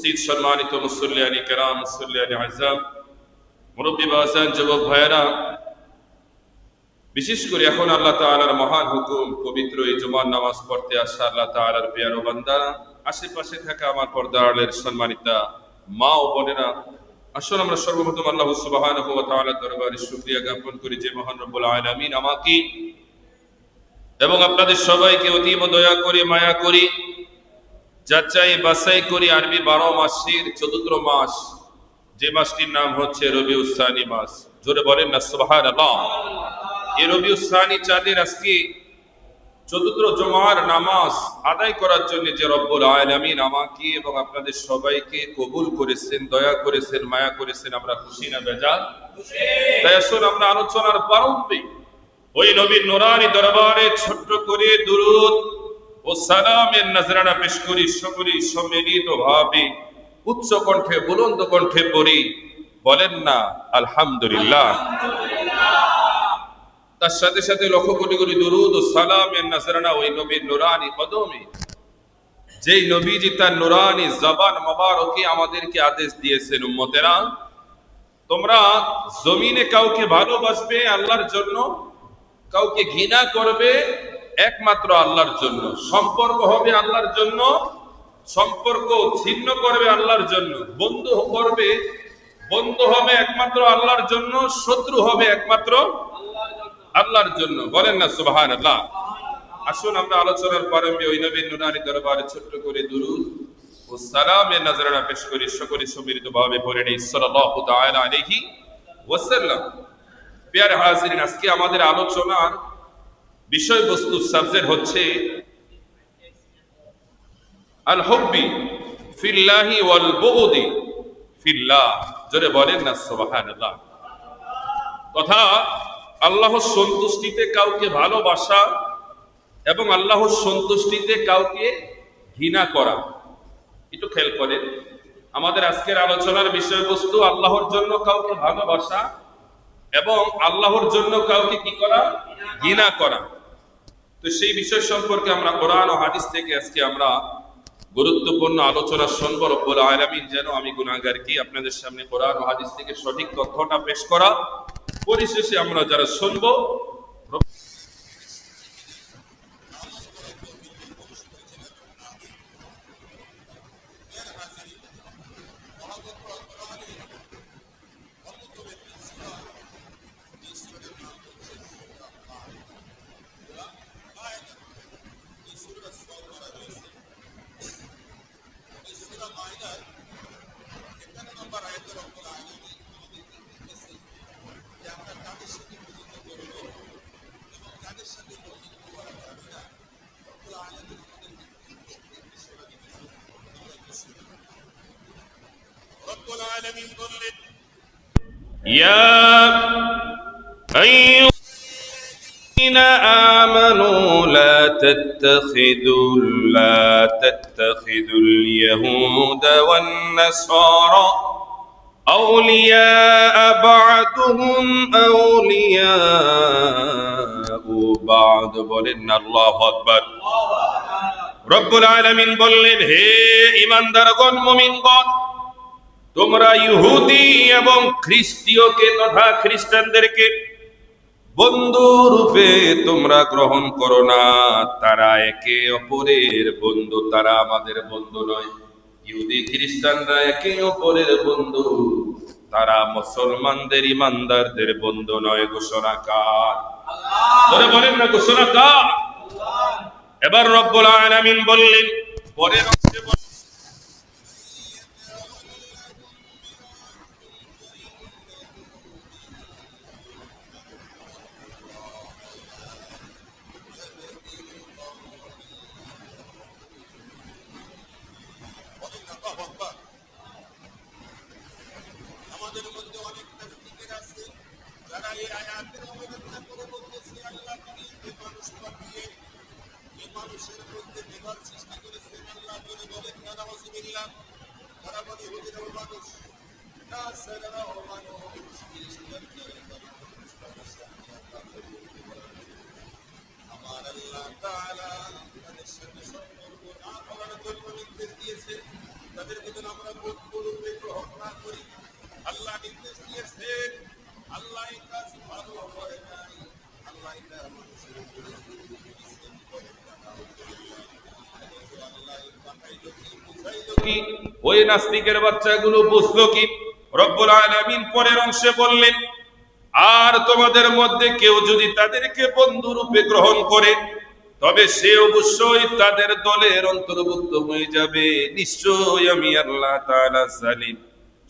উপস্থিত সম্মানিত মুসল্লিয়ানি কেরাম, মুসল্লিয়ানি আযম, মুরব্বী বাজান, যুবক ভাইয়েরা, বিশেষ করে এখন আল্লাহ তাআলার মহান হুকুম পবিত্র এই জুমার নামাজ পড়তে আসা আল্লাহ তাআলার প্রিয় বান্দারা, আশেপাশে থাকা আমার পর্দার সম্মানিতা মা ও বোনেরা, আসুন আমরা সর্বপ্রথম আল্লাহ সুবহানাহু ওয়া তাআলার দরবারে শুকরিয়া জ্ঞাপন করি যে মহান রব্বুল আলামিন আমাকে এবং আপনাদের সবাইকে অতীব দয়া করে মায়া করি যাচাই বাছাই করি আরবি 12 মাসের চতুর্থ মাস, যে মাসটির নাম হচ্ছে রবিউল সানি মাস। জোরে বলেন না সুবহানাল্লাহ। এই রবিউল সানি চাঁদের আজকে চতুর্থ জুমার নামাজ আদায় করার জন্য যে রব্বুল আলামিন আমাকে এবং আপনাদের সবাইকে কবুল করেছেন, দয়া করেছেন, মায়া করেছেন, আমরা খুশি না বেজার? তাই আসুন আমরা আলোচনার প্রারম্ভে ওই নবীর নূরানী দরবারে ছোট্ট করে দুরূদ ও সালামের নজরানা পেশ করি, সকলেই সম্মিলিত ভাবে উচ্চ কণ্ঠে বুলন্দ কণ্ঠে পড়ি, বলেন না আলহামদুলিল্লাহ। তার সাথে সাথে লক্ষ কোটি কোটি দুরূদ ও সালামের নজরানা ওই নবীর নূরানী কদমে, যেই নবীজি তার নূরানী জবান মোবারকে আমাদেরকে আদেশ দিয়েছেন, উম্মতেরা তোমরা জমিনে কাউকে ভালোবাসবে আল্লাহর জন্য, কাউকে ঘৃণা করবে একমাত্র আল্লাহর জন্য, সম্পর্ক হবে আল্লাহর জন্য, সম্পর্ক ছিন্ন করবে আল্লাহর জন্য, বন্ধু হবে একমাত্র আল্লাহর জন্য, শত্রু হবে একমাত্র আল্লাহর জন্য। বলেন না সুবহানাল্লাহ। আসুন আমরা আলোচনার প্রারম্ভে ওই নবীর নূরানী দরবারে ছোট্ট করে দুরূদ ও সালামের নজরানা পেশ করি, সকলে সম্মিলিত ভাবে পড়ে নেই সাল্লাল্লাহু তাআলা আলাইহি ওয়াসাল্লাম। প্রিয় হাজিরিন, আজকে আমাদের আলোচনার বিষয়বস্তু সাবজেক্ট হচ্ছে আল হুব্বি ফিল্লাহি ওয়াল বুগদি ফিল্লাহ। জোরে বলেন না সুবহানাল্লাহ। কথা আল্লাহর সন্তুষ্টিতে কাউকে ভালোবাসা এবং আল্লাহর সন্তুষ্টিতে কাউকে ঘৃণা করা। একটু খেয়াল করেন, আমাদের আজকের আলোচনার বিষয়বস্তু আল্লাহর জন্য কাউকে ভালোবাসা এবং আল্লাহর জন্য কাউকে কি করা? ঘৃণা করা। তো সেই বিষয় সম্পর্কে আমরা কোরআন ও হাদিস থেকে আজকে আমরা গুরুত্বপূর্ণ আলোচনা শুনব। রব্বুল আলামিন যেন আমি গুনাহগার কি আপনাদের সামনে কোরআন ও হাদিস থেকে সঠিক তথ্যটা পেশ করা, পরিশেষে আমরা যারা শুনবো يا أيها الذين آمنوا لا تتخذوا اليهود والنصارى أولياء بعضهم أولياء بعض। বলেন আল্লাহু আকবার। রব্বুল আলামিন বললেন, হে ঈমানদারগণ, মুমিনগণ, তোমরা ইহুদি এবং খ্রিস্টীয়কে তথা খ্রিস্টানদেরকে বন্ধু রূপে তোমরা গ্রহণ করো না। তারা একে অপরের বন্ধু, তারা আমাদের বন্ধু নয়। ইহুদি খ্রিস্টানরা একে অপরের বন্ধু, তারা মুসলমানদের ইমানদারদের বন্ধু নয়। ঘোষণা কার? আল্লাহ। বলেন না ঘোষণা কার? আল্লাহ। এবার রব্বুল আলামিন বললেন পরের অংশে, আমাদের মধ্যে অনেক নাস্তিকের আছে যারা এই আয়াতের অবমাননা করে বলতেছে আল্লাহ তিনি মানুষ পাঠিয়ে এই মানুষের মধ্যে বিভাগ সৃষ্টি করেছেন। আল্লাহ বলে বলেন না নাউযুবিল্লাহ, তারা বলে ইহুদিরাও মানুষ, নাসারারাও মানুষ, আমার আল্লাহ তাআলা তাদের সাথে সম্পর্ক না করার জন্য নির্দেশ দিয়েছে। তাদেরকে যেন আমরা বন্ধুরূপে গ্রহণ না করি। আল্লাহ নির্দেশ দিয়েছেন, আল্লাহ এই কাজ ভালো করে নাই, আল্লাহ এটা মানুষের উপরে নিষেধ করেন না। আল্লাহ পাঠাইল কি, বুঝাইল কি ওই নাস্তিকের বাচ্চাগুলো বুঝলো কি? রব্বুল আলামিন পরের অংশে বললেন, আর তোমাদের মধ্যে কেউ যদি তাদেরকে বন্ধুরূপে গ্রহণ করে তবে সে অবশ্যই তাদের দলের অন্তর্ভুক্ত হয়ে যাবে। নিশ্চয়ই আমি আল্লাহ তাআলা জালিম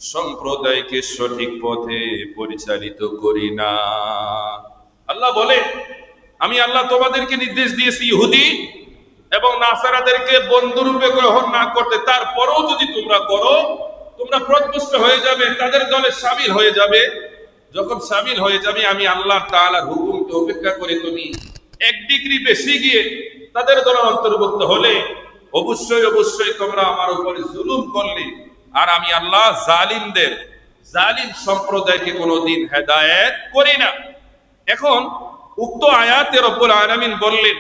সম্প্রদায়কে সঠিক পথে পরিচালিত করি না। আল্লাহ বলে, আমি আল্লাহ তোমাদেরকে নির্দেশ দিয়েছি ইহুদি এবং নাসারাদেরকে বন্ধুরূপে গ্রহণ না করতে, তারপরেও যদি তোমরা করো তোমরা পথভ্রষ্ট হয়ে যাবে, তাদের দলে শামিল হয়ে যাবে। যখন শামিল হয়ে যাবে আমি আল্লাহ তাআলার হুকুমকে উপেক্ষা করে তুমি এক ডিগ্রি বেশি গিয়ে তাদের দলে অন্তর্ভুক্ত হলে অবশ্যই অবশ্যই তোমরা আমার উপরে জুলুম করলে। আর আমি আল্লাহ জালিম সম্প্রদায়কে কোনোদিন হেদায়েত করি না। এখন উক্ত আয়াতে রব্বুল আলামিন বললেন,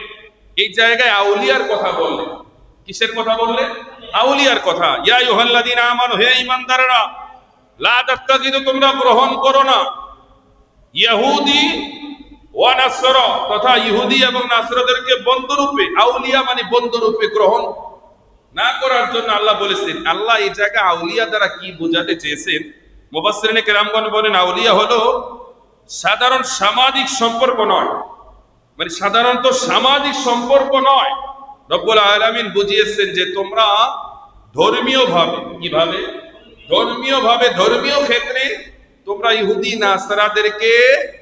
এই জায়গায় আউলিয়ার কথা বললেন। কিসের কথা বললেন? আউলিয়ার কথা। ইয়া আইয়ুহাল্লাযীনা আমানু, হে ঈমানদাররা, লা তাত্তাখিযু, তোমরা গ্রহণ করো না ইহুদি ওয়া নাসরা, তথা ইহুদি এবং নাসরাদেরকে বন্ধুরূপে, আউলিয়া মানে বন্ধুরূপে গ্রহণ না করার জন্য আল্লাহ বলেছেন। আল্লাহ এই জায়গায় আউলিয়া দ্বারা কি বোঝাতে চেয়েছেন? মুফাসসিরিনে কেরামগণ বলেন, আউলিয়া হলো সাধারণ সামাজিক সম্পর্ক নয়, মানে সাধারণত সামাজিক সম্পর্ক নয়। রব্বুল আলামিন বুঝিয়েছেন যে তোমরা ধর্মীয় ভাবে, কিভাবে? ধর্মীয় ক্ষেত্রে তোমরা ইহুদি নাসরাদেরকে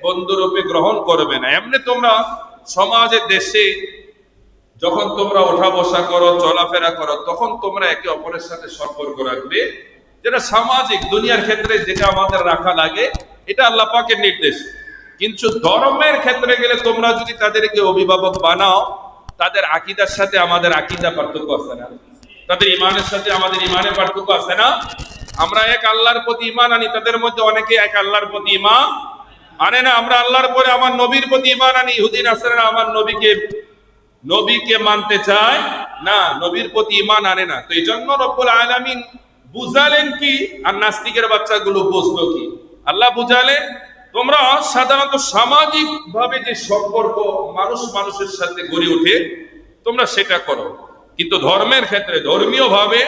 বন্ধুরূপে গ্রহণ করবে না। এমনি তোমরা সমাজে দেশে যখন তোমরা ওঠা বসা করো, চলাফেরা করো, তখন তোমরা একে অপরের সাথে সম্পর্ক রাখবে, যেটা সামাজিক দুনিয়ার ক্ষেত্রে যেটা আমাদের রাখা লাগে, এটা আল্লাহ পাকের নির্দেশ। কিন্তু ধর্মের ক্ষেত্রে গেলে তোমরা যদি তাদেরকে অভিভাবক বানাও, তাদের আকীদার সাথে আমাদের আকীদা পার্থক্য আছে না? তাদের ইমানের সাথে আমাদের ইমানের পার্থক্য আছে না? আমরা এক আল্লাহর প্রতি ইমান আনি, তাদের মধ্যে অনেকে এক আল্লাহর প্রতি ইমান আনে না। আমরা আল্লাহর পরে আমার নবীর প্রতি ইমান আনি, ইহুদি নাসারারা আমার নবীকে মানতে চায় না, নবীর প্রতি ইমান আনে না। তো এই জন্য রব্বুল আলামিন বুঝালেন কি, আর নাস্তিকের বাচ্চাগুলো বুঝলো কি? আল্লাহ বুঝালেন, তোমরা সাধারণত সামাজিক ভাবে যে সম্পর্ক মানুষের সাথে গড়ে ওঠে তোমরা সেটা করো, কিন্তু ধর্মের ক্ষেত্রে ধর্মীয় ভাবে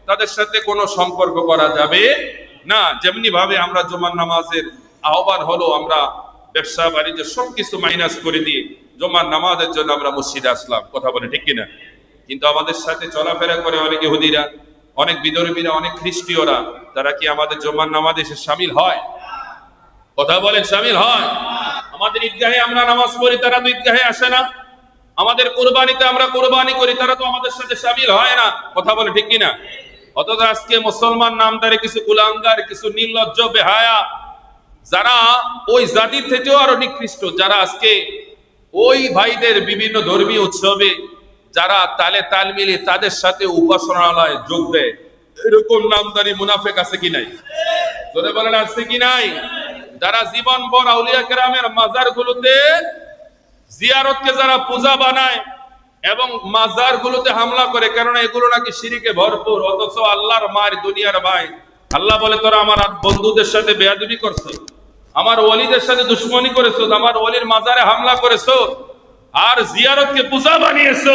তাদের সাথে কোনো সম্পর্ক করা যাবে না। যেমনি ভাবে আমরা জুমার নামাজের আহ্বান হলো, আমরা ব্যবসা বাণিজ্য সবকিছু মাইনাস করে দিয়ে জুমার নামাজের জন্য আমরা মসজিদে আসলাম, কথা বলে ঠিক কিনা? কিন্তু আমাদের সাথে চলাফেরা করে অনেক ইহুদিরা, অনেক বিধর্মীরা, অনেক খ্রিস্টীয়রা, তারা কি আমাদের জুমার নামাজে এসে শামিল হয়? কথা বলেন, শামিল হয়? আমাদের ঈদগাহে আমরা নামাজ পড়ি, তারা তো ঈদগাহে আসে না। আমাদের কুরবানিতে আমরা কুরবানি করি, তারা তো আমাদের সাথে শামিল হয় না, কথা বলে ঠিক কিনা? অথচ আজকে মুসলমান নামদারে কিছু কুলাঙ্গার, কিছু নির্লজ্জ বেহায়া, যারা ওই জাতির থেকেও আরো নিকৃষ্ট, যারা আজকে ওই ভাইদের বিভিন্ন ধর্মীয় উৎসবে যারা তালে তাল মিলিয়ে তাদের সাথে উপাসনালয়ে যোগ দেয়, এরকম নামদারি মুনাফিক আছে কি নাই? জোরে বলেন, আছে কি নাই? যারা জীবনভর আউলিয়া কেরামের মাজারগুলোতে জিয়ারতকে যারা পূজা বানায় এবং মাজারগুলোতে হামলা করে, কেননা এগুলো নাকি শিরকে ভরপুর, অথচ আল্লাহর মায়ের দুনিয়ার ভাই আল্লাহ বলে, তোরা আমার বন্ধুদের সাথে বেয়াদবি করছো, আমার ওলিদের সাথে দুশ্মনী করেছো, আমার ওলির মাজারে হামলা করেছো, আর জিয়ারতকে পূজা বানিয়েছো,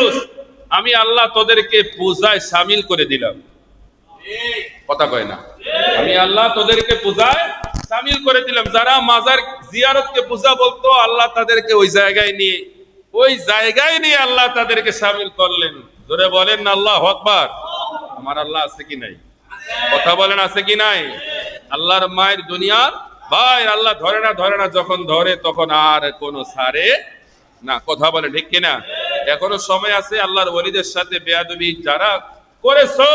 আমি আল্লাহ তোদেরকে পূজায় শামিল করে দিলাম। কথা কয় না? আমি আল্লাহ তোদেরকে পূজায় শামিল করে দিলাম। যারা মাজার জিয়ারতকে পূজা বলতো, আল্লাহ তাদেরকে ওই জায়গায় নিয়ে আল্লাহ তাদেরকে শামিল করলেন। জোরে বলেন না আল্লাহু আকবার। আমার আল্লাহ আছে কি নাই? কথা বলেন, আছে কি নাই? আল্লাহর মায়ের দুনিয়ার ভাই আল্লাহ ধরে না, যখন ধরে তখন আর কোনো ছাড়ে না, কথা বলে ঠিক কিনা? এখনো সময় আছে আল্লাহর ওলিদের সাথে বেয়াদবি যারা করেছো,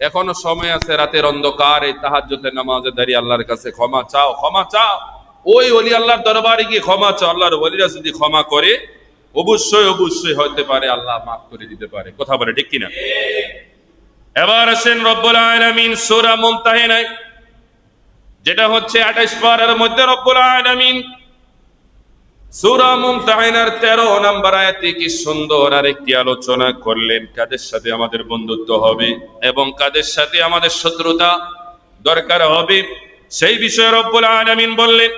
এখনো সময় আছে। রাতের অন্ধকারে তাহাজ্জুদের নামাজে দাঁড়িয়ে আল্লাহর কাছে ক্ষমা চাও। ওই ওলি আল্লাহর দরবারে গিয়ে ক্ষমা চাও। আল্লাহর ওলিরা যদি ক্ষমা করে অবশ্যই হতে পারে আল্লাহ মাফ করে দিতে পারে, কথা বলে ঠিক কিনা? এবার আসেন রব্বুল আলামিন সূরা মুমতাহিনায়, যেটা হচ্ছে 28 পারার মধ্যে রব্বুল আলামিন সূরা মুমতাহিনার 13 নম্বর আয়াতে কি সুন্দর আরেকটি আলোচনা করলেন, কাদের সাথে আমাদের বন্ধুত্ব হবে এবং কাদের সাথে আমাদের শত্রুতা দরকার হবে। সেই বিষয়ে রব্বুল আলামিন বললেন,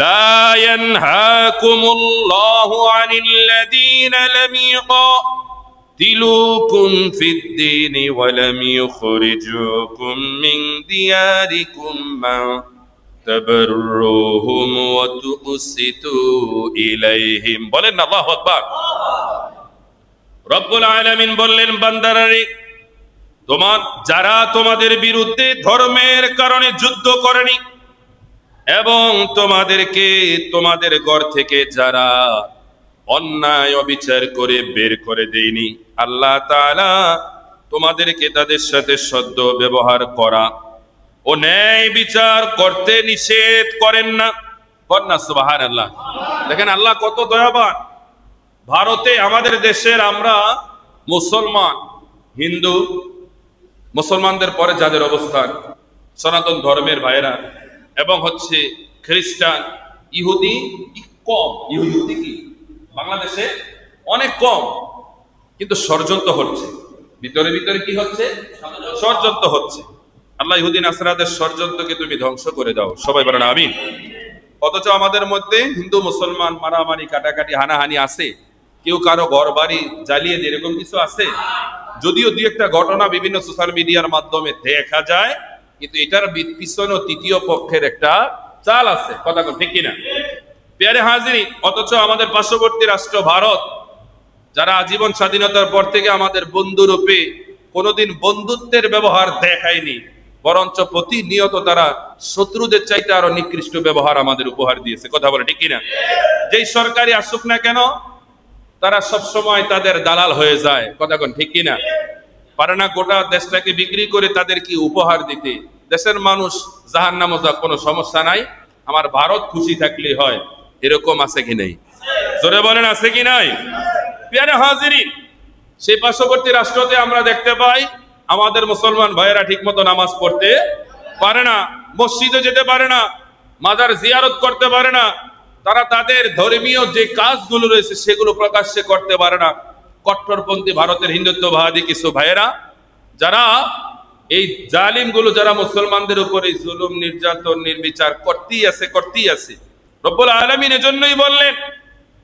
লা ইয়ানহাকুমুল্লাহু আনিল্লাযীনা লাম يقاتلوكم في الدين ولم يخرجوكم من دياركم من تبروهم وتقسطوا إليهم। বলেন না আল্লাহু আকবার। রব্বুল আলামিন বললেন, বান্দারারে, যারা তোমাদের বিরুদ্ধে ধর্মের কারণে যুদ্ধ করেনি এবং তোমাদেরকে তোমাদের ঘর থেকে যারা অন্যায় অবিচার করে বের করে দেয়নি, আল্লাহ তাআলা তোমাদেরকে তাদের সাথে সদ্য ব্যবহার করা ও ন্যায় বিচার করতে নিষেধ করেন না। কন্যা সুবহানাল্লাহ। দেখেন আল্লাহ কত দয়াবান। ভারতে আমাদের দেশের আমরা মুসলমান, হিন্দু, মুসলমানদের পরে যাদের অবস্থান সনাতন ধর্মের ভাইরা এবং হচ্ছে খ্রিস্টান, ইহুদি কম। ইহুদি কি বাংলাদেশে অনেক কম, কিন্তু ষড়যন্ত্র হচ্ছে ভিতরে ভিতরে। কি হচ্ছে? ষড়যন্ত্র হচ্ছে। আল্লাহ ইহুদি নাসরাদের ষড়যন্ত্রকে তুমি ধ্বংস করে দাও, সবাই বলেন আমিন। অথচ আমাদের মধ্যে হিন্দু মুসলমান মারামারি কাটাকাটি হানাহানি আছে, কেউ কারো ঘর বাড়ি জ্বালিয়ে দিয়ে এরকম কিছু আছে। যদিও দুই একটা ঘটনা বিভিন্ন সোশ্যাল মিডিয়ার মাধ্যমে দেখা যায়, কিন্তু এটার পিছনে তৃতীয় পক্ষের একটা চাল আছে। কথা ঠিক কিনা? পেয়ারে হাজিরি। অথচ আমাদের পার্শ্ববর্তী রাষ্ট্র ভারত, যারা আজীবন স্বাধীনতার পর থেকে আমাদের বন্ধুরূপে কোনোদিন বন্ধুত্বের ব্যবহার দেখায়নি, বরঞ্চ প্রতিনিয়ত তারা শত্রুদের চাইতে আরো নিকৃষ্ট ব্যবহার আমাদের উপহার দিয়েছে। কথা বলে ঠিক কিনা? যেই সরকারি আসুক না কেন, তারা সব সময় তাদের দালাল হয়ে যায়। কথা ঠিক কিনা? পারে না গোটা দেশটাকে বিক্রি করে তাদের কি উপহার দিতে। দেশের মানুষ জাহান্নামে যাক, কোনো সমস্যা নাই, আমার ভারত খুশি থাকলে হয়, এরকম আছে কি নাই? জোরে বলেন আছে কি নাই? পেয়ারে হাজিরি, সেই পার্শ্ববর্তী রাষ্ট্রতে আমরা দেখতে পাই আমাদের মুসলমান ভাইয়েরা ঠিক মতো নামাজ পড়তে পারে না, মসজিদে যেতে পারে না, মাজার জিয়ারত করতে পারে না, তারা তাদের ধর্মীয় যে কাজগুলো রয়েছে সেগুলো প্রকাশ্যে করতে পারে না। কট্টরপন্থী ভারতের হিন্দুত্ববাদী কিছু ভাইয়েরা, যারা এই জালিমগুলো, যারা মুসলমানদের উপরে জুলুম নির্যাতন নির্বিচার করতেই আছে। রব্বুল আলামিন এজন্যই বললেন,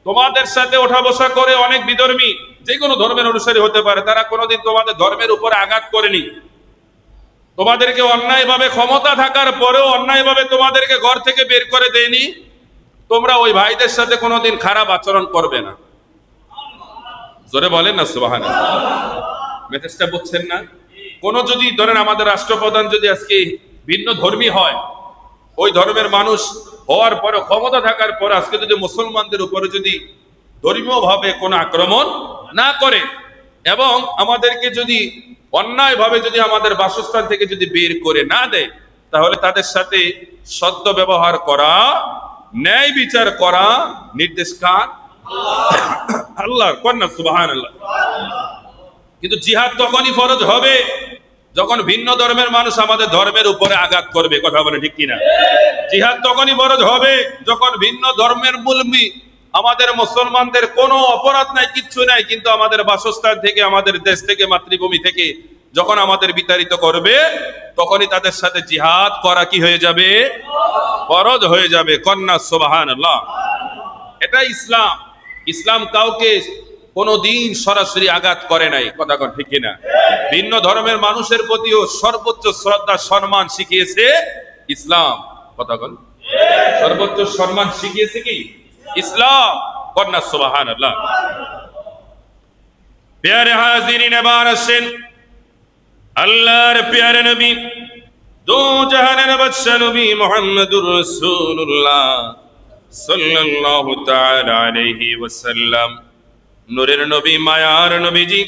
তোমাদের সাথে ওঠা বসা করে অনেক বিধর্মী, যে কোনো ধর্মের অনুসারী হতে পারে, তারা কোনোদিন তোমাদের ধর্মের উপরে আঘাত করেনি। তোমাদেরকে অন্যায়ভাবে ক্ষমতা থাকার পরেও অন্যায়ভাবে তোমাদেরকে ঘর থেকে বের করে দেয়নি। তোমরা ওই ভাইদের সাথে কোনোদিন খারাপ আচরণ করবে না। জোরে বলেন না সুবহানাল্লাহ। মেসেজটা বুঝছেন না? কোন যদি ধরেন আমাদের রাষ্ট্রপ্রধান যদি আজকে ভিন্ন ধর্মী হয়, ওই ধর্মের মানুষ হওয়ার পরে, ক্ষমতা থাকার পরে আজকে যদি মুসলমানদের উপরে যদি ধর্মীয় ভাবে কোনো আক্রমণ না করে এবং আমাদেরকে যদি অন্যায় ভাবে যদি আমাদের বাসস্থান থেকে যদি বের করে না দেয়, তাহলে তাদের সাথে সদ্য ব্যবহার করা, ন্যায় বিচার করা নির্দেশ কার? আল্লাহর। কন্যা সুবহানাল্লাহ। কিন্তু জিহাদ তখনই ফরজ হবে যখন ভিন্ন ধর্মের মানুষ আমাদের ধর্মের উপরে আঘাত করবে। কথা বলে ঠিক কিনা? জিহাদ তখনই ফরজ হবে যখন ভিন্ন ধর্মের মুলবি, আমাদের মুসলমানদের কোনো অপরাধ নাই, কিচ্ছু নাই, কিন্তু আমাদের বাসস্থান থেকে, আমাদের দেশ থেকে, মাতৃভূমি থেকে যখন আমাদের বিতাড়িত করবে, তখনই তাদের সাথে জিহাদ করা কি হয়ে যাবে? ফরজ হয়ে যাবে। কন্যা সুবহানাল্লাহ। এটা ইসলাম। ইসলাম কাউকে কোনদিন সরাসরি আঘাত করে নাই। কথা ঠিক কিনা? ভিন্ন ধর্মের মানুষের প্রতিও সর্বোচ্চ শ্রদ্ধা সম্মান শিখিয়েছে ইসলাম। কথা বল। সর্বোচ্চ সম্মান শিখিয়েছে কি? ইসলাম। কন্যা সুবহানাল্লাহ। প্যারে হাজিরিন, এবার আসেন আল্লাহর প্যারে নবী, দো জাহানের বাদশা নবী মুহাম্মদুর রাসূলুল্লাহ সাল্লাল্লাহু তাআলা আলাইহি ওয়াসাল্লাম, নূরের নবী, মায়ার নবীজি,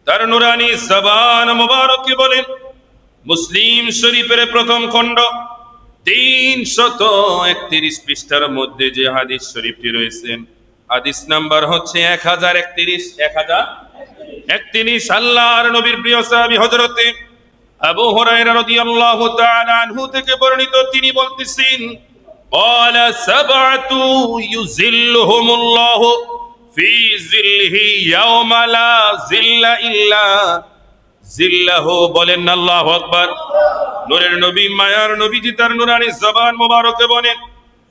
তার নুরানি জবান মুবারকে বলেন, মুসলিম শরীফের প্রথম খণ্ড 331 পৃষ্ঠার মধ্যে যে হাদিস শরীফটি রয়েছে, হাদিস নাম্বার হচ্ছে 1031। 1031 আল্লাহর নবীর প্রিয় সাহাবী হযরতে আবু হুরায়রা রাদিয়াল্লাহু তাআলা আনহু থেকে বর্ণিত। তিনি বলতেছেন, ও قال سبعة يظلهم الله في ظله يوم لا ظل إلا ظله বলেন আল্লাহু আকবার। নূরের নবী মায়ার নবীজি তার নুরানি জবান মোবারকে বলেন,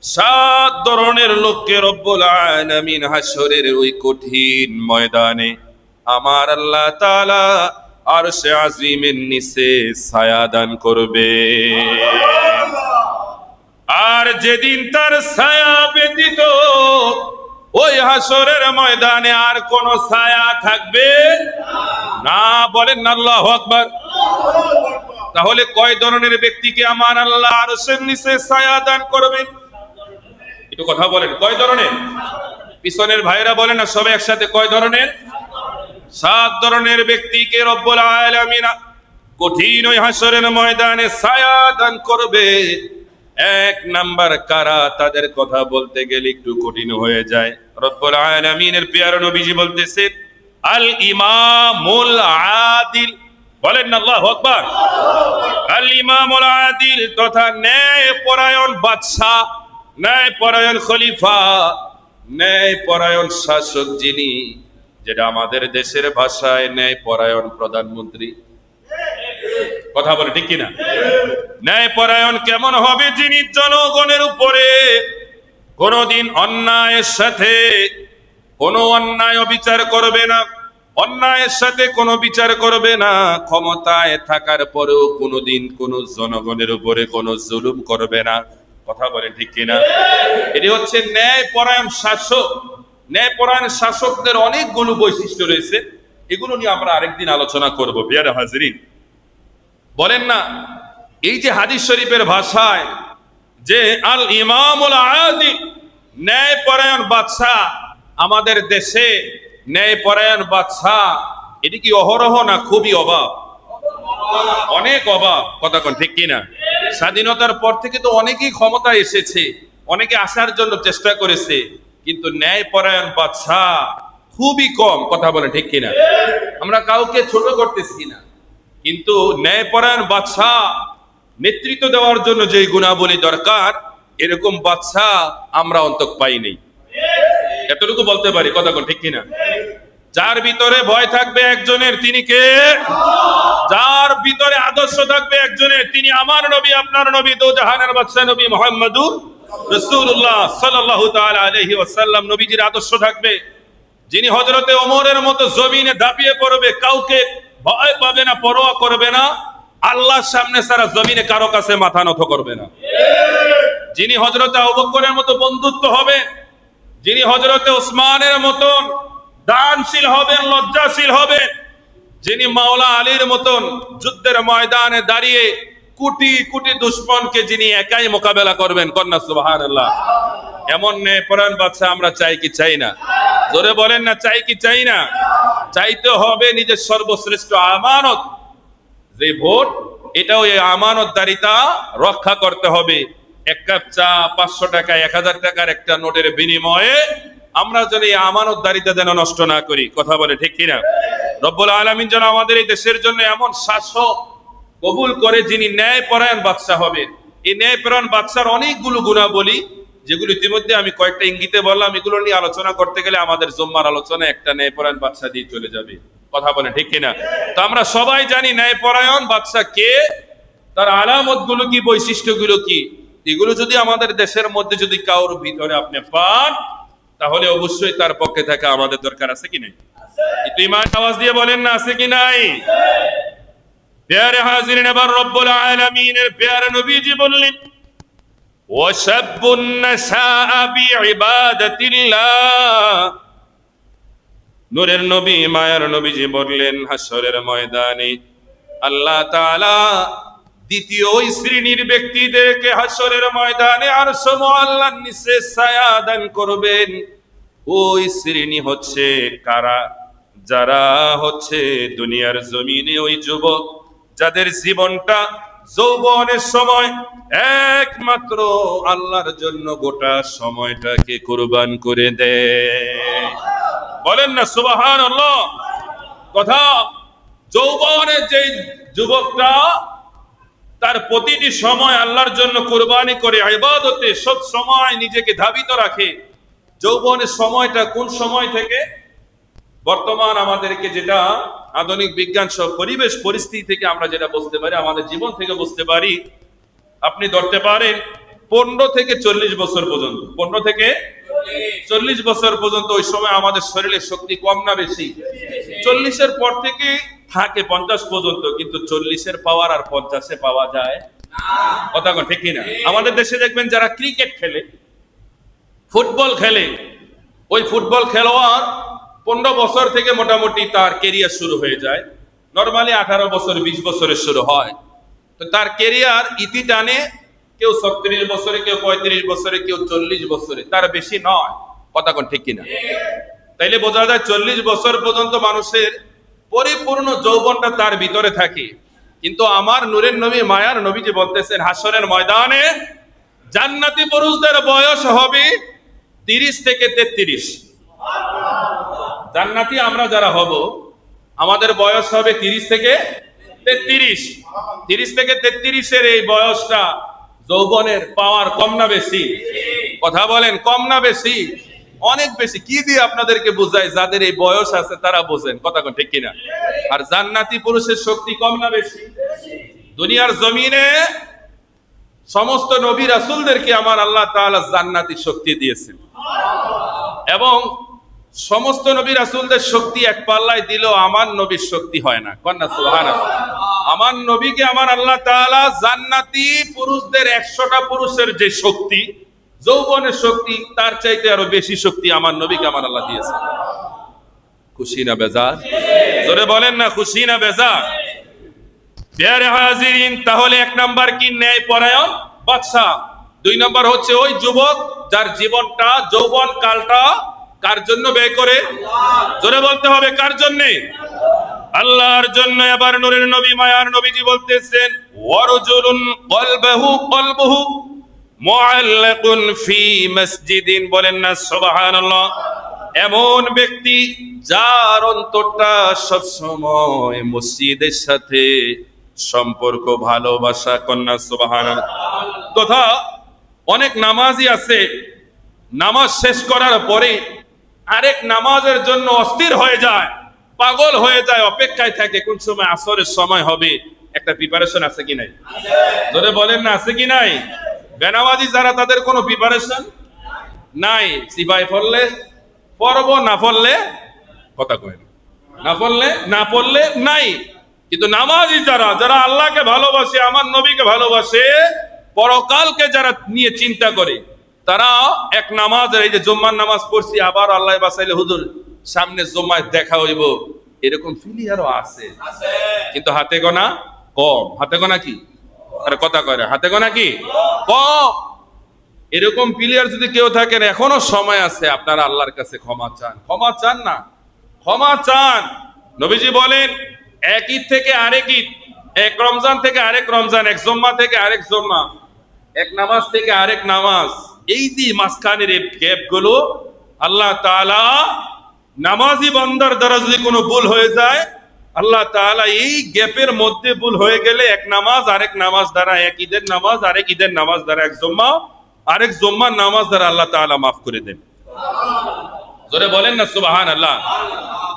7 ধরনের লোককে রব্বুল আলামিন হাসরের ওই কঠিন ময়দানে আমার আল্লাহ তাআলা আরশে আজিমের নিচে ছায়া দান করবে। আর যেদিন তার ছায়া ব্যতীত ওই হাসরের ময়দানে আর কোন ছায়া থাকবে না। বলেন আল্লাহু আকবার। তাহলে কয় ধরনের ব্যক্তিকে আমার আল্লাহ আরশের নিচে ছায়া দান করবেন? একটু কথা বলেন, কয় ধরনের? পিছনের ভাইরা বলেন না সবাই একসাথে, কয় ধরনের? 7 ধরনের ব্যক্তিকে রব্বুল আলামিন কঠিন ওই হাসরের ময়দানে ছায়া দান করবে। 1 নাম্বার কারা? তাদের কথা বলতে গেলে একটু কঠিন হয়ে যায়। রব্বুল আলামিনের প্রিয় নবীজি বলতেছেন, আল ইমামুল আদিল। বলেন না আল্লাহু আকবার। আল ইমামুল আদিল তথা ন্যায় পরায়ণ বাদশা, ন্যায় পরায়ণ খলিফা, ন্যায় পরায়ণ শাসক যিনি, যেটা আমাদের দেশের ভাষায় ন্যায় পরায়ণ প্রধানমন্ত্রী। কথা বলে ঠিক কিনা? ন্যায় পরায়ণ কেমন হবে? যিনি জনগণের উপরে কোনদিন অন্যায়ের সাথে কোনো অন্যায় বিচার করবে না, অন্যায়ের সাথে কোনো বিচার করবে না, ক্ষমতায় থাকার পরেও কোনোদিন কোনো জনগণের উপরে কোনো জুলুম করবে না। কথা বলে ঠিক কিনা? এটি হচ্ছে ন্যায় পরায়ণ শাসক। ন্যায় পরায়ণ শাসকদের অনেকগুলো বৈশিষ্ট্য রয়েছে, এগুলো নিয়ে আমরা আরেকদিন আলোচনা করব। প্রিয় হাজিরিন, বলেন না এই যে হাদিস শরীফের ভাষায় যে আল ইমামুল আদিল, ন্যায় পরায়ণ বাদশা, আমাদের দেশে ন্যায় পরায়ণ বাদশা, এটি কি অহরহ না খুবই অভাব? অনেক অভাব। কথা কোন ঠিক কিনা? স্বাধীনতার পর থেকে তো অনেকেই ক্ষমতা এসেছে, অনেকে আসার জন্য চেষ্টা করেছে, কিন্তু ন্যায় পরায়ণ বাদশা খুবই কম। কথা বলে ঠিক কিনা? আমরা কাউকে ছোট করতেছি না, কিন্তু ন্যায়পরায়ণ বাদশা নেতৃত্ব দেওয়ার জন্য যে গুণাবলী দরকার, এরকম বাদশা আমরা অন্তত পাইনি। এতটুকু বলতে পারি। কথা কোন ঠিক কিনা? যার ভিতরে ভয় থাকবে একজনের, তিনি কে? যার ভিতরে আদর্শ থাকবে একজনের, তিনি আমার নবী, আপনার নবী, দো জাহানের বাদশা নবী মুহাম্মদুর রাসূলুল্লাহ সাল্লাল্লাহু তাআলা আলাইহি ওয়াসাল্লাম নবীজির আদর্শ থাকবে। যিনি হযরতে ওমরের মতো জমিনে দাপিয়ে পড়বে, কাউকে ভয় পাবে না, পরোয়া করবে না, আল্লাহর সামনে সারা জমিনে কারো কাছে মাথা নত করবে না। যিনি হযরতে আবু বকরের মতো বন্ধুত্ব হবে, যিনি হযরতে ওসমানের মতন দানশীল হবেন, লজ্জাশীল হবেন, যিনি মাওলা আলীর মতন যুদ্ধের ময়দানে দাঁড়িয়ে কোটি কোটি দুশমনকে যিনি একাই মোকাবেলা করবেন। কন্যা সুবহানাল্লাহ। এমন ন্যায়পরায়ণ বাদশা আমরা চাই কি চাই না? জোরে বলেন না, চাই কি চাই না? চাইতে হবে নিজের সর্বশ্রেষ্ঠ আমানত যে ভোট, এটাও এই আমানতদারিতা রক্ষা করতে হবে। 1 কাপ চা 500 টাকা 1000 টাকার একটা নোটের বিনিময়ে আমরা যেন এই আমানতদারিতা যেন নষ্ট না করি। কথা বলে ঠিক কিনা? রব্বুল আলামিন যেন আমাদের এই দেশের জন্য এমন শাসক কবুল করে যিনি ন্যায়পরায়ণ বাদশা হবেন। এই ন্যায়পরায়ণ বাদশার অনেকগুলো গুণাবলী, যেগুলো ইতিমধ্যে আমি কয়েকটা ইঙ্গিতে বললাম, এগুলো নিয়ে আলোচনা করতে গেলে আমাদের জুম্মার আলোচনা একটা ন্যায়পরায়ণ বাদশা দিয়ে চলে যাবে। কথা বলে ঠিক কিনা? তো আমরা সবাই জানি ন্যায়পরায়ণ বাদশা কে, তার আলামত গুলো কি, বৈশিষ্ট্য গুলো কি। এগুলো যদি আমাদের দেশের মধ্যে যদি কারোর ভিতরে আপনি পান, তাহলে অবশ্যই তার পক্ষে থাকা আমাদের দরকার আছে কি নাই? একটু ইমান আওয়াজ দিয়ে বলেন না, আছে কি নাই? প্যারে হাজিরিন, এবার রব্বুল আলামিনের প্যারে নবীজি বললেন, ওয়াশাবুন নাশাআ বিইবাদাতিল্লাহ। নূরের নবী মায়ার নবীজি বললেন, হাসরের ময়দানে আল্লাহ তাআলা দ্বিতীয় ওই শ্রেণীর ব্যক্তিদেরকে হাসরের ময়দানে আরশ মুআল্লার নিচে ছায়া দান করবেন। ওই শ্রেণী হচ্ছে কারা? যারা হচ্ছে দুনিয়ার জমিনে ওই যুবক যাদের জীবনটা যৌবনের সময় একমাত্র আল্লাহর জন্য গোটা সময়টাকে কুরবান করে দেয়। বলেন না সুবহানাল্লাহ। কথা, যৌবনের যে যুবকটা তার প্রতিটি সময় আল্লাহর জন্য কুরবানি করে ইবাদতে সব সময় নিজেকে ধাবিত রাখে। যৌবনের সময়টা কোন সময় থেকে বর্তমান আমাদেরকে যেটা আধুনিক বিজ্ঞান সব পরিবেশ পরিস্থিতি থেকে আমরা যেটা বুঝতে পারি, আমাদের জীবন থেকে বুঝতে পারি, আপনি ধরতে পারেন 15 থেকে 40 বছর পর্যন্ত, 15 থেকে 40 বছর পর্যন্ত ওই সময় আমাদের শরীরের শক্তি কম না বেশি? 40-এর পর থেকে থাকে 50 পর্যন্ত, কিন্তু 40-এর পাওয়ার আর 50-এ পাওয়া যায় কথা কোন ঠিক কিনা? আমাদের দেশে দেখবেন যারা ক্রিকেট খেলে, ফুটবল খেলে, ওই ফুটবল খেলোয়াড় 15 বছর থেকে মোটামুটি তার কেরিয়ার শুরু হয়ে যায়। নরমালি 18 বছর 20 বছরে শুরু হয়। তো তার কেরিয়ার ইতি টানে কেউ 36 বছরে, কেউ 35 বছরে, কেউ 40 বছরে, তার বেশি নয় কথা কোন ঠিক কিনা? তাইলে বোঝা যায় 40 বছর পর্যন্ত মানুষের পরিপূর্ণ যৌবনটা তার ভিতরে থাকে। কিন্তু আমার নূরের নবী মায়ার নবীজি বলতেছেন হাসরের ময়দানে জান্নাতি পুরুষদের বয়স হবে 30 থেকে 33। জান্নাতি আমরা যারা হব আমাদের বয়স হবে 30 থেকে 33। 30 থেকে 33-এর এই বয়সটা যৌবনের পাওয়ার কম না বেশি? কথা বলেন, কম না বেশি? অনেক বেশি। কি দিয়ে আপনাদেরকে বোঝায়? যাদের এই বয়স আছে তারা বোঝেন কথা কোন ঠিক কিনা? আর জান্নাতি পুরুষের শক্তি কম না বেশি? দুনিয়ার জমিনে সমস্ত নবী রাসূলদেরকে আমার আল্লাহ তাআলা জান্নাতি শক্তি দিয়েছেন, এবং সমস্ত নবী রাসূলদের শক্তি এক পাল্লায় দিলেও আমার নবীর শক্তি হয় না। কন্যা সুবহানাল্লাহ। আমার নবীকে আমার আল্লাহ তাআলা জান্নাতি পুরুষদের 100টা পুরুষের যে শক্তি, যৌবনের শক্তি, তার চাইতে আরো বেশি শক্তি আমার নবীকে আমার আল্লাহ দিয়েছে। খুশি না বেজার? জোরে বলেন না, খুশি না বেজার? প্যারে হাজিরিন, তাহলে 1 নাম্বার কি? ন্যায় পরায়ণ বাদশা। 2 নাম্বার হচ্ছে ওই যুবক যার জীবনটা, যৌবন কালটা কার জন্য ব্যয় করে? জোরে বলতে হবে, কার জন্য? আল্লাহর জন্য। এবার নূরের নবী মায়ার নবীজি বলতেছেন ওয়ারজুলুন কলবুহু মুআল্লাকুন ফি মসজিদিন, বলেন না সুবহানাল্লাহ। এমন ব্যক্তি যার অন্তরটা সব সময় মসজিদের সাথে সম্পর্ক, ভালোবাসা, কন্যা সুবহানাল্লাহ। তথা অনেক নামাজি আছে নামাজ শেষ করার পরে আরেক নামাজের জন্য অস্থির হয়ে যায়, পাগল হয়ে যায়, অপেক্ষায় থাকে কোন সময় আসরের সময় হবে। একটা প্রিপারেশন আছে কি নাই? ধরে বলেন না, আছে কি নাই? বেনামাজি যারা, তাদের কোনো প্রিপারেশন নাই। সিপাই পড়লে পড়ব, না পড়লে কথা কয় না পড়লে নাই। কিন্তু নামাজি যারা, যারা আল্লাহকে ভালোবাসে, আমার নবীকে ভালোবাসে, পরকালকে যারা নিয়ে চিন্তা করে, তারা এক নামাজের, এই যে জুম্মার নামাজ পড়ছি, আবার আল্লাহ বাঁচাইলে হুজুর সামনে জুম্মায় দেখা হইব, এরকম ফিলি আরো আছে, কিন্তু হাতে গোনা কম। হাতে গোনা কি? আরে কথা কয় না, হাতে গোনা কি কম। এরকম প্লেয়ার যদি কেউ থাকেন, এখনো সময় আছে, আপনারা আল্লাহর কাছে ক্ষমা চান। ক্ষমা চান না, ক্ষমা চান। নবীজি বলেন এক ঈদ থেকে আরেক ঈদ, এক রমজান থেকে আরেক রমজান, এক জুম্মা থেকে আরেক জুম্মা, এক নামাজ থেকে আরেক নামাজ, এই যে মাঝখানের এই গ্যাপ গুলো আল্লাহ তাআলা, নামাজি বান্দার দ্বারা যদি কোনো ভুল হয়ে যায়, আল্লাহ তাআলা এই গ্যাপের মধ্যে ভুল হয়ে গেলে এক নামাজ আরেক নামাজ দ্বারা, এক ঈদের নামাজ আরেক ঈদের নামাজ দ্বারা, এক জুম্মা আরেক জুম্মার নামাজ দ্বারা আল্লাহ তাআলা মাফ করে দেন। জোরে বলেন না সুবহানাল্লাহ।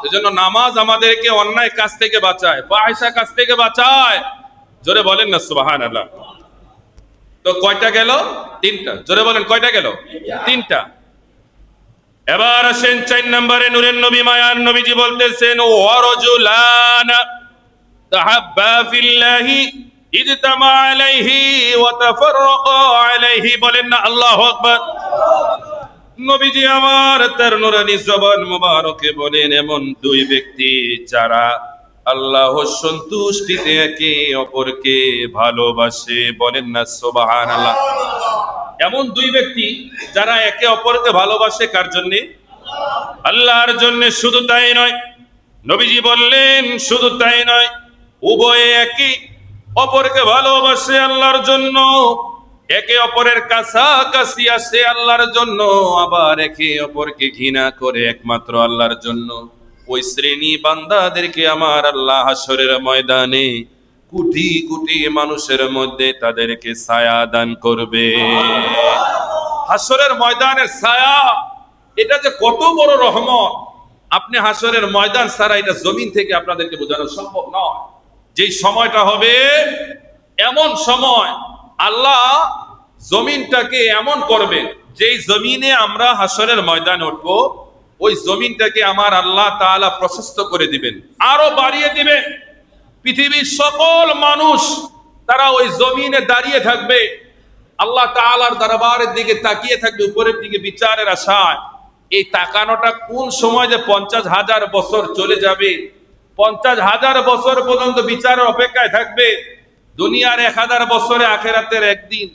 এজন্য নামাজ আমাদেরকে অন্যায় কাজ থেকে বাঁচায়, ফাহিশা কাজ থেকে বাঁচায়। জোরে বলেন না সুবহানাল্লাহ। তো কয়টা গেল? 3টা। জোরে বলেন কয়টা গেল? 3টা। এবার আসেন 4 নম্বরে। নূরের নবী মায়ার নবীজি বলতেছেন ওয়ারজুলান তাহাব্বা ফিল্লাহি ইজতামা আলাইহি ওয়া তাফাররাকা আলাইহি, বলেন না আল্লাহু আকবার। নবীজি আমার তার নূরানী জবান মুবারকে বলেন এমন 2 ব্যক্তি যারা আল্লাহর সন্তুষ্টিতে একে অপরকে ভালোবাসে, বলেন না সুবহানাল্লাহ। এমন 2 ব্যক্তি যারা একে অপরকে ভালোবাসে, কার জন্য? আল্লাহর জন্য। শুধু তাই নয়, নবীজি বললেন শুধু তাই নয়, উভয়ে একে অপরকে ভালোবাসে আল্লাহর জন্য, একে অপরের কাছাকাছি আসে আল্লাহর জন্য, আবার একে অপরকে ঘৃণা করে একমাত্র আল্লাহর জন্য। ওই শ্রেণী বান্দাদেরকে আমার আল্লাহ হাসরের ময়দানে কোটি কোটি মানুষের মধ্যে তাদেরকে ছায়া দান করবে। হাসরের ময়দানের ছায়া, এটা যে কত বড় রহমত, আপনি হাসরের ময়দান ছাড়া এটা জমিন থেকে আপনাদেরকে বোঝানো সম্ভব নয়। যেই সময়টা হবে, এমন সময় আল্লাহ জমিনটাকে এমন করবে, যেই জমিনে আমরা হাসরের ময়দানে উঠবো, ওই জমিনটাকে আমার আল্লাহ তাআলা প্রশস্ত করে দিবেন, আরো বাড়িয়ে দিবেন। পৃথিবীর সকল মানুষ তারা ওই জমিনে দাঁড়িয়ে থাকবে, আল্লাহ তাআলার দরবারের দিকে তাকিয়ে থাকবে, উপরের দিকে বিচারের আশায়। এই তাকানোটা কোন সময় যে 50,000 বছর চলে যাবে, 50,000 বছর পর্যন্ত বিচারের অপেক্ষায় থাকবে। দুনিয়ার 1000 বছরে আখেরাতের একদিন,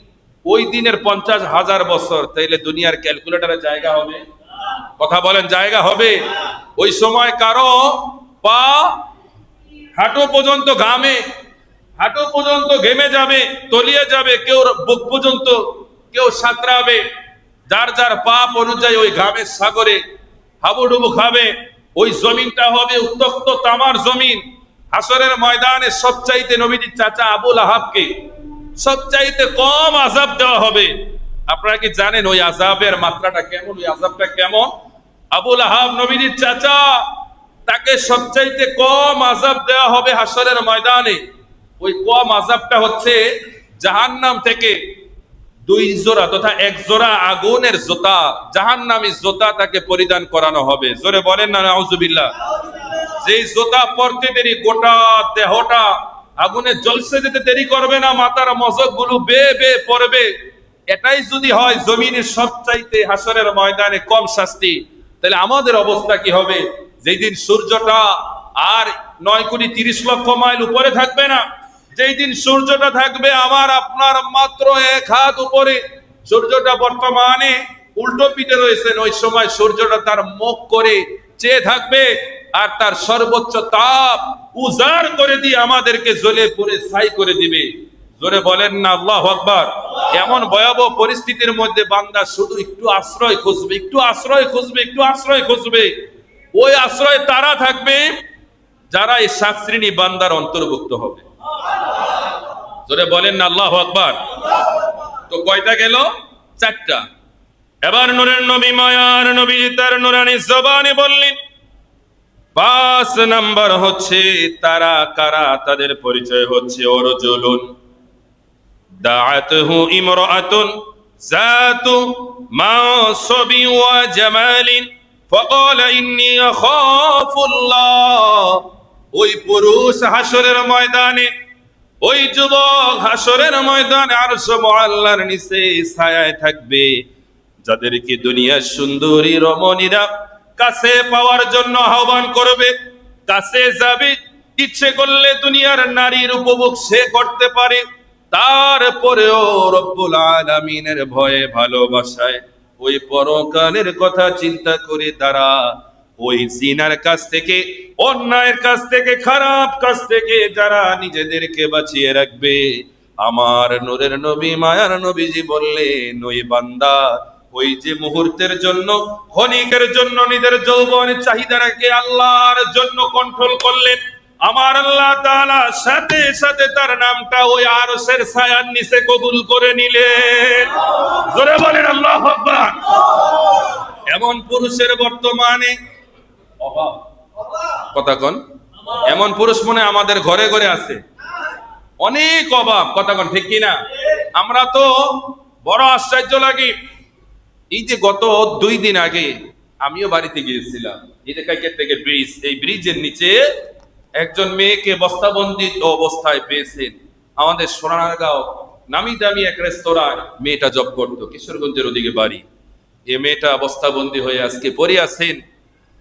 ওই দিনের 50,000 বছর, তাইলে দুনিয়ার ক্যালকুলেটরে জায়গা হবে? কথা বলেন, জায়গা হবে? ওই সময় কারো পা হাঁটু পর্যন্ত ঘামে, হাঁটু পর্যন্ত ঘেমে যাবে, তলিয়ে যাবে, কেউ বুক পর্যন্ত, কেউ সাঁতরাবে। যার যার পাপ অনুযায়ী ওই ঘামের সাগরে হাবুডুবু খাবে। ওই জমিনটা হবে উত্তপ্ত তামার জমিন। হাসরের ময়দানে সবচাইতে নবীজির চাচা আবুল আহাবকে সবচাইতে কম আযাব দেওয়া হবে। আপনারা কি জানেন ওই আযাবের মাত্রাটা কেমন, ওই আযাবটা কেমন? আবুল আহাব নবীজির চাচা, তাকে সবচাইতে কম আযাব দেওয়া হবে হাসরের ময়দানে। ওই কম আযাবটা হচ্ছে জাহান্নাম থেকে 2 জোড়া তথা 1 জোড়া আগুনের জুতা, জাহান্নামী জুতা তাকে পরিধান করানো হবে। জোরে বলেন না নাউজুবিল্লাহ। যেই জুতা পরতে দেরি গোটা দেহটা আগুনে জ্বলতে যেতে দেরি করবে না, মাথার মজক গুলো বে বে পড়বে। এটাই যদি হয় জমিনের সবচাইতে হাসরের ময়দানে কম শাস্তি, তাহলে আমাদের অবস্থা কি হবে? যেই দিন সূর্যটা আর 9,30,00,000 মাইল উপরে থাকবে না, যেই দিন সূর্যটা থাকবে আমার আপনার মাত্র 1 হাত উপরে, সূর্যটা বর্তমানে উল্টো পিঠে রয়েছেন, ওই সময় সূর্যটা তার মুখ করে চেয়ে থাকবে, আর তার সর্বোচ্চ তাপ উজাড় করে দিয়ে আমাদেরকে জ্বলে পুড়ে ছাই করে দিবে। জোরে বলেন না আল্লাহু আকবার। এমন ভয়াবহ পরিস্থিতির মধ্যে বান্দা শুধু একটু আশ্রয় খুঁজবে, একটু আশ্রয় খুঁজবে, একটু আশ্রয় খুঁজবে। ওই আশ্রয় তারা থাকবে যারা এই 7 শ্রেণী বান্দার অন্তর্ভুক্ত হবে। জোরে বলেন না আল্লাহু আকবার। তো কয়টা গেল? 4টা। এবার নূরের নবী, মায়ার নবী তার নূরানী জবানে বললেন 5 নাম্বার হচ্ছে তারা কারা, তাদের পরিচয় হচ্ছে ওরজুলুন দাআতুহু ইমরাআতুন যাতু মানসাবি ওয়া জামালিন ফাকালা ইন্নী আখাফুল্লাহ। ওই পুরুষ হাসরের ময়দানে, ওই যুবক হাসরের ময়দানে আরশ মুআল্লার নিচে ছায়ায় থাকবে, যাদেরকে দুনিয়ার সুন্দরী রমণীরা কাছে পাওয়ার জন্য আহ্বান করবে, কাছে যাবে। ইচ্ছে করলে দুনিয়ার নারীর উপভোগ সে করতে পারে, তারপরেও রব্বুল আলামিনের ভয়ে ভালোবাসায় ওই পরকালের কথা চিন্তা করে তারা ওই জিনার কাছ থেকে, অন্যায়ের কাছ থেকে, খারাপ কাজ থেকে যারা নিজেদেরকে বাঁচিয়ে রাখবে, আমার নূরের নবী মায়ার নবীজি বললেন ওই বান্দা ওই যে মুহূর্তের জন্য, ক্ষণিকের জন্য নিজের যৌবনের চাহিদাটাকে আল্লাহর জন্য কন্ট্রোল করলেন, আমার আল্লাহ তাআলা সাথে সাথে তার নামটা ওই আরশের ছায়ার নিচে কবুল করে নিলেন। জোরে বলেন আল্লাহু আকবার। এমন পুরুষের বর্তমানে অভাব, কথা কোন? এমন পুরুষ মনে আমাদের ঘরে ঘরে আছে, অনেক অভাব, কথা কোন ঠিক কিনা? আমরা তো বড় আশ্চর্য লাগে। এই যে গত 2 দিন আগে আমিও বাড়িতে গিয়েছিলাম, এই যে কাইকের থেকে ব্রিজ, এই ব্রিজের নিচে একজন মেয়েকে বস্তাবন্দি অবস্থায় পেয়েছেন। আমাদের সোনারগাঁও নামি দামি এক রেস্তোরাঁ মেয়েটা জব করতো, কিশোরগঞ্জের ওদিকে বাড়ি। এই মেয়েটা বস্তাবন্দি হয়ে আজকে পড়ে আছেন।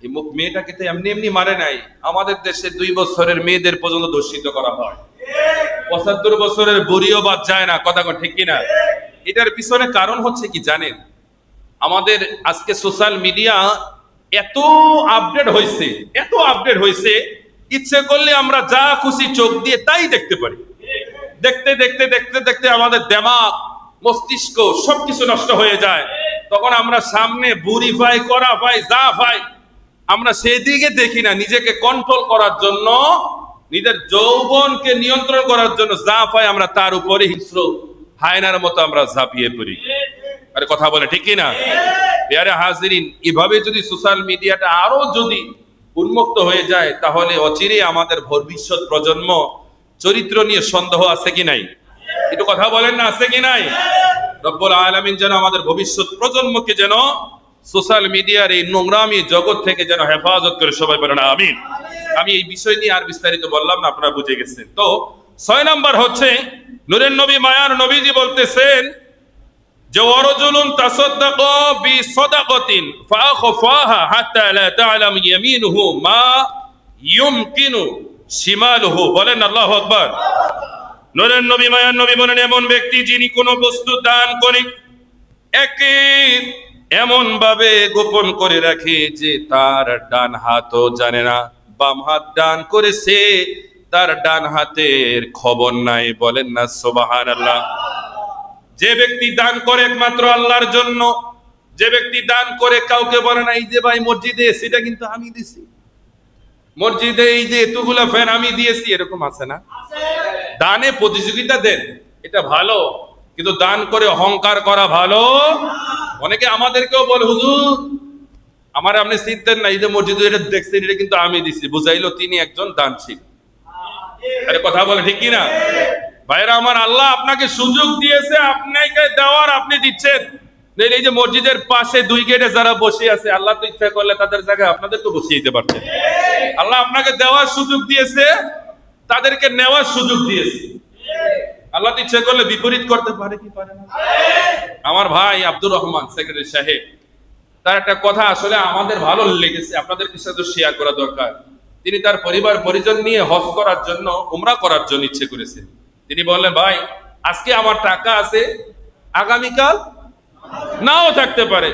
এই মেয়েটাকে তো এমনি এমনি মারে নাই। আমাদের দেশে 2 বছরের মেয়েদের পর্যন্ত ধর্ষিত করা হয়, 75 বছরের বুড়িও বাদ যায় না, কথা কোন ঠিক কিনা? এটার পিছনে কারণ হচ্ছে কি জানেন? আমাদের আজকে সোশ্যাল মিডিয়া এত আপডেট হয়েছে, এত আপডেট হয়েছে, ইচ্ছে করলে আমরা যা খুশি চোখ দিয়ে তাই দেখতে পারি। দেখতে দেখতে দেখতে দেখতে আমাদের দিমাগ, মস্তিষ্ক সবকিছু নষ্ট হয়ে যায়। তখন আমরা সামনে বুড়ি পাই, করা পাই, যা পাই, আমরা সেদিকে দেখি না। নিজেকে কন্ট্রোল করার জন্য নিজের যৌবনকে নিয়ন্ত্রণ করার জন্য যা পাই আমরা তার উপরে হিংস্র হায়নার মতো আমরা ঝাঁপিয়ে পড়ি। আরে কথা বলে ঠিক কি না? প্রিয় হাজিরিন, এভাবে যদি সোশ্যাল মিডিয়াটা আরো যদি উন্মুক্ত হয়ে যায় তাহলে অচিরে আমাদের ভবিষ্যৎ প্রজন্ম চরিত্র নিয়ে সন্দেহ আছে কি নাই? একটু কথা বলেন না, আছে কি নাই? রব্বুল আলামিন যেন আমাদের ভবিষ্যৎ প্রজন্মকে যেন সোশ্যাল মিডিয়ার এই নোংরামি জগৎ থেকে যেন হেফাজত করে, সবাই বলেন আমিন। আমি এই বিষয় নিয়ে আর বিস্তারিত বললাম না, আপনারা বুঝে গেছেন। তো 6 নাম্বার হচ্ছে নূরের নবী মায়ার নবীজি বলতেছেন যে ওয়ারজুলুন তাসাদ্দাকা বিসাদাকাতিন ফাআখফাহা হাত্তা লা তা'লাম ইয়ামিনুহু মা ইউমকিনু শিমালুহু। বলেন আল্লাহু আকবার। নূরের নবী মায়ার নবী বলেন এমন ব্যক্তি যিনি কোনো বস্তু দান করে একে এমন ভাবে গোপন করে রাখে যে তার ডান হাতও জানে না, বাম হাত দান করেছে তার ডান হাতের খবর নাই। বলেন না সুবহানাল্লাহ। যে ব্যক্তি দান করে একমাত্র আল্লাহর জন্য, যে ব্যক্তি দান করে কাউকে বলে না এই যে ভাই মসজিদে সেটা কিন্তু আমি দিছি, মসজিদে এই যে এতগুলা ফ্যান আমি দিয়েছি, এরকম আছে না? দানে প্রতিযোগিতা দেন, এটা ভালো, কিন্তু দান করে অহংকার করা ভালো। অনেকে আমাদেরকেও বলে হুজুর আমার আপনি চিনতেন না, এই যে মসজিদে এটা দেখছেন এটা কিন্তু আমি দিছি, বুঝাইলো তিনি একজন দানশীল। আরে কথা বলে ঠিক কি না? ভাইরা আমার, আল্লাহ আপনাকে সুযোগ দিয়েছে, আপনাকে দেওয়ার আপনি দিচ্ছেন। এই যে মসজিদের পাশে 2 গেটে যারা বসে আছে, আল্লাহ তো ইচ্ছা করলে তাদের জায়গায় আপনাদের তো বসিয়ে দিতে পারতেন। আল্লাহ আপনাকে দেওয়ার সুযোগ দিয়েছে, তাদেরকে নেওয়ার সুযোগ দিয়েছে। আল্লাহ তো ইচ্ছা করলে বিপরীত করতে পারে কি পারে না? আমার ভাই আব্দুর রহমান সেক্রেটারি সাহেব, তার একটা কথা আসলে আমাদের ভালো লেগেছে, আপনাদের সাথে শেয়ার করা দরকার। তিনি তার পরিবার পরিজন নিয়ে হজ করার জন্য, উমরা করার জন্য ইচ্ছে করেছেন। তিনি বললেন ভাই আজকে আমার টাকা আছে, আগামীকাল নাও থাকতে পারে,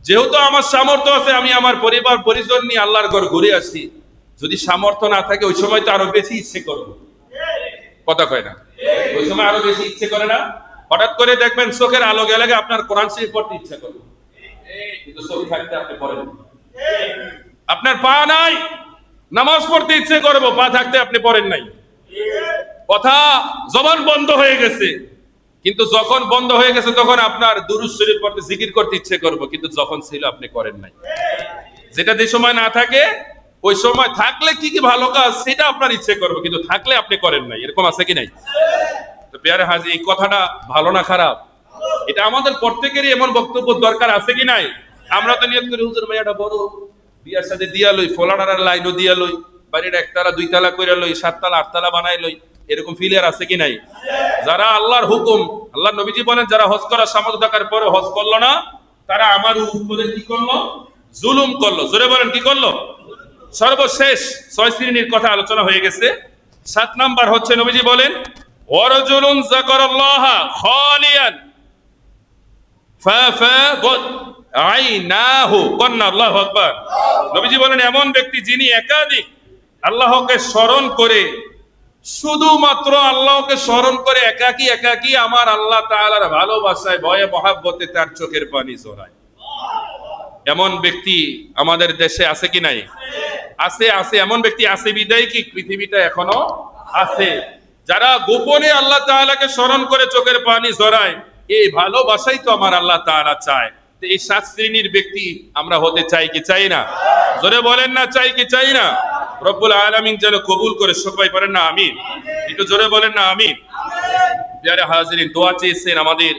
যেহেতু আমার সামর্থ্য আছে আমি আমার পরিবার পরিজন নিয়ে আল্লাহর ঘর ঘুরে আসি। যদি সামর্থ্য না থাকে ওই সময় তো আরো বেশি ইচ্ছে করবো, কথা কয় না? ওই সময় আরো বেশি ইচ্ছে করে না? হঠাৎ করে দেখবেন চোখের আলো গেলে আপনার কোরআন শরীফ পড়তে ইচ্ছা করবে, কিন্তু চোখ থাকতে আপনি পড়েন। আপনার পা নাই, নামাজ পড়তে ইচ্ছে করবো, পা থাকতে আপনি পড়েন নাই। কথা জবান বন্ধ হয়ে গেছে, কিন্তু যখন বন্ধ হয়ে গেছে তখন আপনার দুরূদ শরীফ পড়তে জিকির করতে ইচ্ছে করবো, কিন্তু যখন ছিল আপনি করেন নাই। যেটা যে সময় না থাকে ওই সময় থাকলে কি কি ভালো কাজ সেটা আপনার ইচ্ছে করবে, কিন্তু থাকলে আপনি করেন নাই। এরকম আছে কি নাই? তো প্রিয় হাজী, এই কথাটা ভালো না খারাপ? এটা আমাদের প্রত্যেকেরই এমন বক্তব্য দরকার আছে কি নাই? আমরা তো নিয়ত করি হুজুর ভাইয়াটা বড়, বিয়ার সাথে দিয়া লই, ফলানার লাইনও দিয়া লই, বাড়ির 1 তালা 2 তালা করে লই, 7 তালা 8 তালা বানাই লই, এরকম ফিলিয়ার আছে কি নাই? যারা আল্লাহর হুকুম, আল্লাহ নবীজি বলেন যারা হজ করার সামর্থ্য থাকার পরে হজ করলো না, তারা আমার উপরে কি করলো? জুলুম করলো। জোরে বলেন কি করলো? সর্বশেষ 6 শ্রেণীর কথা আলোচনা হয়ে গেছে। 7 নাম্বার হচ্ছে নবীজি বলেন ওয়ারজুলুন যাকারাল্লাহ খালিয়ান ফাফাদাত আইনাহু। কন্না আল্লাহু আকবার। নবীজি বলেন এমন ব্যক্তি যিনি একাধিক আল্লাহকে স্মরণ করে, শুধুমাত্র আল্লাহকে স্মরণ করে একাকি একাকি আমার আল্লাহ তাআলার ভালোবাসায় ভয়ে মহাব্বতে তার চোখের পানি ঝরায়, এমন ব্যক্তি আমাদের দেশে আছে কি নাই? আছে, আছে। এমন ব্যক্তি আছে বিদায় কি পৃথিবীটা এখনো আছে, যারা গোপনে আল্লাহ তাআলাকে স্মরণ করে চোখের পানি ঝরায়। এই ভালোবাসাই তো আমার আল্লাহ তাআলা চায়। তো এই 7 শ্রেণীর ব্যক্তি আমরা হতে চাই কি চাই না? জোরে বলেন না, চাই কি চাই না? রব্বুল আলামিন যেন কবুল করে, সবাই বলেন না আমিন। একটু জোরে বলেন না আমিন। প্রিয় হাজিরিন, দোয়া চেয়েছেন আমাদের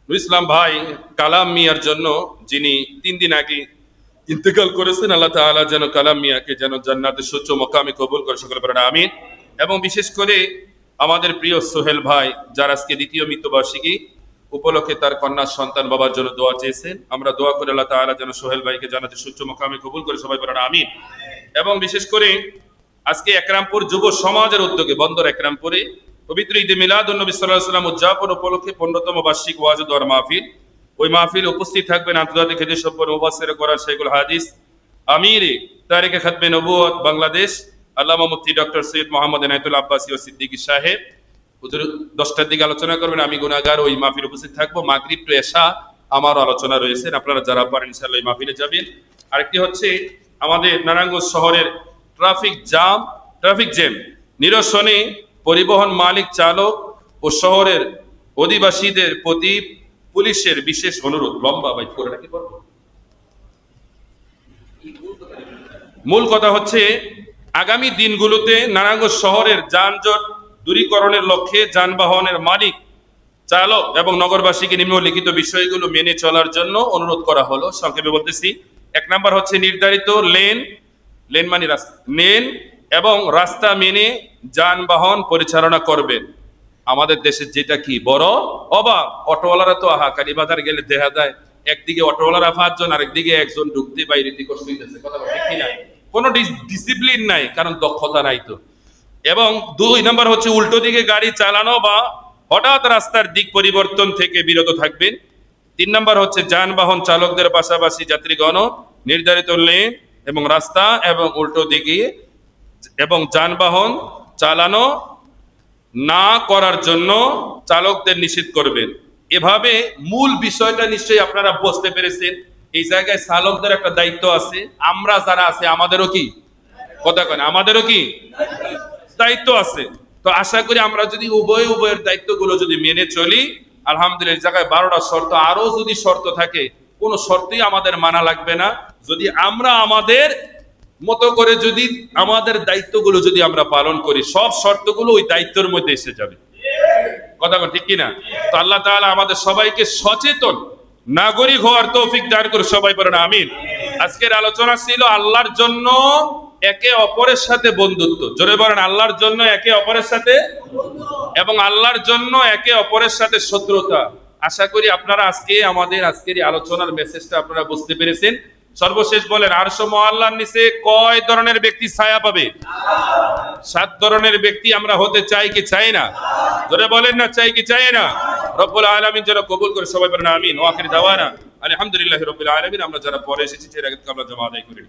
ইসলাম ভাই কালাম মিয়ার জন্য, যিনি 3 দিন আগে ইন্তেকাল করেছেন। আল্লাহ তাআলা যেন কালাম মিয়াকে যেন জান্নাতের সুচ্চ মাকামে কবুল করে, সকলে বলেন আমিন। এবং বিশেষ করে আমাদের প্রিয় সোহেল ভাই, যার আজকে 2য় মৃত্যুবার্ষিকী উপলক্ষে তার কন্যা সন্তান বাবার জন্য দোয়া চেয়েছেন। আমরা দোয়া করে আল্লাহ তাআলা যেন সোহেল ভাইকে জান্নাতের সুচ্চ মাকামে কবুল করে, সবাই বলেন আমিন। এবং বিশেষ করে আজকে একরামপুর যুব সমাজের উদ্যোগে বন্দর একরামপুরে পবিত্র ঈদে মিলাদুন নবী সাল্লাল্লাহু আলাইহি ওয়াসাল্লাম উদযাপন উপলক্ষে 15তম বার্ষিক ওয়াজ ও দোয়ার মাহফিল। ওই মাহফিল উপস্থিত থাকবেন আন্তর্জাতিক হাদিস সম্পন্ন মুফাসসির কোরআন শাইখুল হাদিস আমিরে তারিখে খাতমে নবুয়ত বাংলাদেশ আল্লামা মুফতি ডক্টর সৈয়দ মোহাম্মদ এনায়েতুল আব্বাসী ও সিদ্দিকী সাহেব। হুজুর 10টার দিকে আলোচনা করবেন, আমি গুনাহগার ওই মাহফিল উপস্থিত থাকবো। মাগরিব টু এশা আমার আলোচনা রয়েছে, আপনারা যারা পারেন ইনশাআল্লাহ এই মাহফিলে যাবেন। আরেকটি হচ্ছে আমাদের নারায়ণগঞ্জ শহরের ট্রাফিক জাম, ট্রাফিক জ্যাম নিরসনে পরিবহন মালিক, চালক ও শহরের অধিবাসীদের প্রতি পুলিশের বিশেষ অনুরোধ। লম্বা বাইক করে নাকি বলবো? মূল কথা হচ্ছে আগামী দিনগুলোতে নারায়ণগঞ্জ শহরের যানজট দূরীকরণের লক্ষ্যে যানবাহনের মালিক, চালক এবং নগরবাসীকে নিম্নলিখিত বিষয়গুলো মেনে চলার জন্য অনুরোধ করা হলো। সংক্ষেপে বলতেছি, 1 নাম্বার হচ্ছে নির্ধারিত লেন মানে রাস্তা, লেন এবং রাস্তা মেনে যানবাহন পরিচালনা করবেন। আমাদের দেশে যেটা কি বড় অবাক, অটোওয়ালারা তো কালীবাজার গেলে দেখা যায় একদিকে অটোওয়ালারা 5 জন, আরেকদিকে একজন ঢুকতে বাইরে দিকে কষ্ট হইতেছে। কথা বলা ঠিক না? কোনো ডিসিপ্লিন নাই, কারণ দক্ষতা নাই তো। এবং 2 নাম্বার হচ্ছে উল্টো দিকে গাড়ি চালানো বা হঠাৎ রাস্তার দিক পরিবর্তন থেকে বিরত থাকবেন। 3 নাম্বার হচ্ছে যানবাহন চালকদের পাশাপাশি যাত্রীগণ নির্ধারিত লেন এবং রাস্তা এবং উল্টো দিকে এবং যানবাহন চালানো না করার জন্য চালকদের নিষেধ করবেন। এভাবে মূল বিষয়টা নিশ্চয়ই আপনারা বুঝতে পেরেছেন। এই জায়গায় চালকদের একটা দায়িত্ব আছে, আমরা যারা আছে আমাদেরও কি কথা কেন, আমাদেরও কি দায়িত্ব আছে। তো আশা করি আমরা যদি উভয়ের দায়িত্বগুলো যদি মেনে চলি, আলহামদুলিল্লাহ। এই জায়গায় 12টা শর্ত, আরো যদি শর্ত থাকে কোনো শর্তই আমাদের মানা লাগবে না। যদি আমরা আমাদের মতো করে যদি আমাদের দায়িত্বগুলো যদি আমরা পালন করি, সব শর্তগুলো ওই দায়িত্বের মধ্যে এসে যাবে। কথা বল ঠিক কিনা? তো আল্লাহ তাআলা আমাদের সবাইকে সচেতন নাগরিক হওয়ার তৌফিক দান করে, সবাই বলেন আমিন। আজকের আলোচনা ছিল আল্লাহর জন্য একে অপরের সাথে বন্ধুত্ব। জোরে বলেন আল্লাহর জন্য একে অপরের সাথে, এবং আল্লাহর জন্য একে অপরের সাথে শত্রুতা। আশা করি আপনারা আমাদের আজকের এই আলোচনার মেসেজটা আপনারা বুঝতে পেরেছেন। সর্বশেষ বলেন, আরশ মুআল্লার নিচে কয় ধরনের ব্যক্তি ছায়া পাবে? 7 ধরনের ব্যক্তি আমরা হতে চাই কি চাই না? জোরে বলেন না, চাই কি চাই না? রব্বুল আলামিন যেন কবুল করে, সবাই বলেন আমিন। ওয়া আখির দাওয়ানা আলহামদুলিল্লাহি রাব্বিল আলামিন। আমরা যারা পরে এসেছি সেটা আমরা জমা আদায় করি।